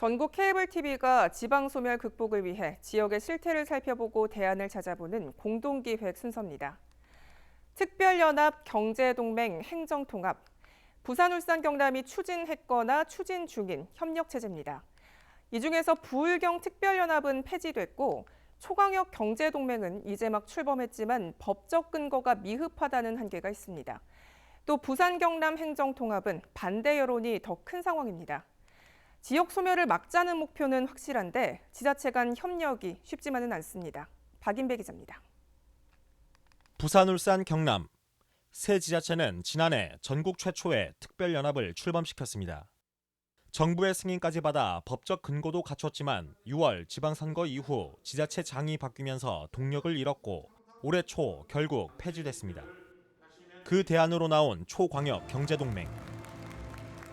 전국 케이블 TV가 지방 소멸 극복을 위해 지역의 실태를 살펴보고 대안을 찾아보는 공동기획 순서입니다. 특별연합 경제동맹 행정통합, 부산, 울산, 경남이 추진했거나 추진 중인 협력체제입니다. 이 중에서 부울경 특별연합은 폐지됐고 초강력 경제동맹은 이제 막 출범했지만 법적 근거가 미흡하다는 한계가 있습니다. 또 부산, 경남 행정통합은 반대 여론이 더 큰 상황입니다. 지역 소멸을 막자는 목표는 확실한데 지자체 간 협력이 쉽지만은 않습니다. 박인배 기자입니다. 부산, 울산, 경남 세 지자체는 지난해 전국 최초의 특별연합을 출범시켰습니다. 정부의 승인까지 받아 법적 근거도 갖췄지만 6월 지방선거 이후 지자체 장이 바뀌면서 동력을 잃었고 올해 초 결국 폐지됐습니다. 그 대안으로 나온 초광역 경제동맹.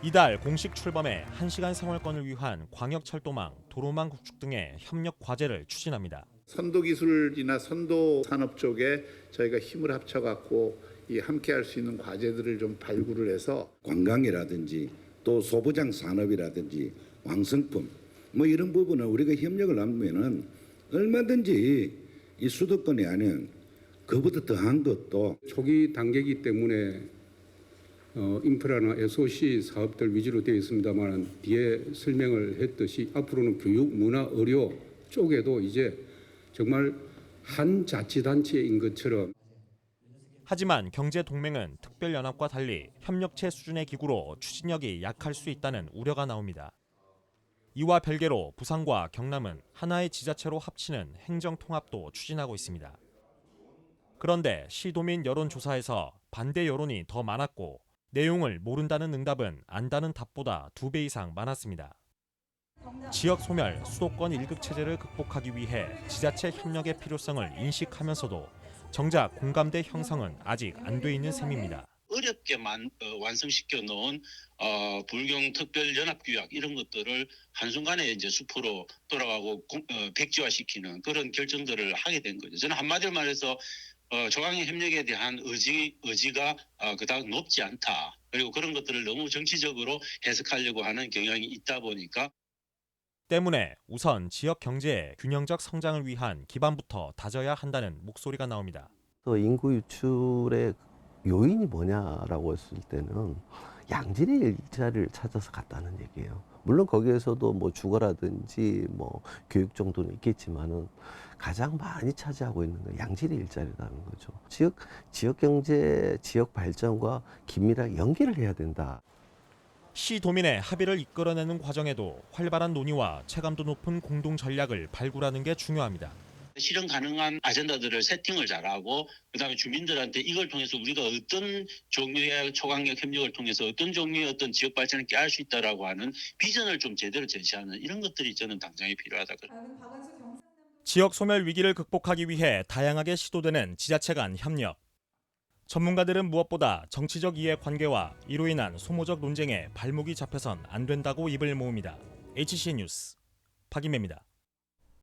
이달 공식 출범해 1시간 생활권을 위한 광역철도망, 도로망 구축 등의 협력 과제를 추진합니다. 선도기술이나 선도산업 쪽에 저희가 힘을 합쳐갖고 함께할 수 있는 과제들을 좀 발굴을 해서 관광이라든지 또 소부장 산업이라든지 왕성품 이런 부분을 우리가 협력을 하면은 얼마든지 이 수도권이 아닌 그보다 더한 것도 초기 단계이기 때문에 인프라나 SOC 사업들 위주로 되어 있습니다만 뒤에 설명을 했듯이 앞으로는 교육, 문화, 의료 쪽에도 이제 정말 한 자치단체인 것처럼. 하지만 경제동맹은 특별연합과 달리 협력체 수준의 기구로 추진력이 약할 수 있다는 우려가 나옵니다. 이와 별개로 부산과 경남은 하나의 지자체로 합치는 행정통합도 추진하고 있습니다. 그런데 시도민 여론조사에서 반대 여론이 더 많았고 내용을 모른다는 응답은 안다는 답보다 2배 이상 많았습니다. 지역 소멸, 수도권 1급 체제를 극복하기 위해 지자체 협력의 필요성을 인식하면서도 정작 공감대 형성은 아직 안 돼 있는 셈입니다. 어렵게 완성시켜 놓은 불경 특별연합규약 이런 것들을 한순간에 이제 수포로 돌아가고 백지화시키는 그런 결정들을 하게 된 거죠. 저는 한마디로 말해서 조강력 협력에 대한 의지가 그닥 높지 않다. 그리고 그런 것들을 너무 정치적으로 해석하려고 하는 경향이 있다 보니까 때문에 우선 지역 경제의 균형적 성장을 위한 기반부터 다져야 한다는 목소리가 나옵니다. 또 인구 유출의 요인이 뭐냐라고 했을 때는 양질의 일자리를 찾아서 갔다는 얘기예요. 물론 거기에서도 주거라든지 교육 정도는 있겠지만은 가장 많이 차지하고 있는 건 양질의 일자리라는 거죠. 지역 경제, 지역 발전과 긴밀하게 연계를 해야 된다. 시도민의 합의를 이끌어내는 과정에도 활발한 논의와 체감도 높은 공동 전략을 발굴하는 게 중요합니다. 실현 가능한 아젠다들을 세팅을 잘하고 그다음에 주민들한테 이걸 통해서 우리가 어떤 종류의 초강력 협력을 통해서 어떤 종류의 어떤 지역 발전을 꾀할 수 있다라고 하는 비전을 좀 제대로 제시하는 이런 것들이 저는 당장에 필요하다. 지역 소멸 위기를 극복하기 위해 다양하게 시도되는 지자체 간 협력. 전문가들은 무엇보다 정치적 이해관계와 이로 인한 소모적 논쟁에 발목이 잡혀선 안 된다고 입을 모읍니다. HC 뉴스 박인배입니다.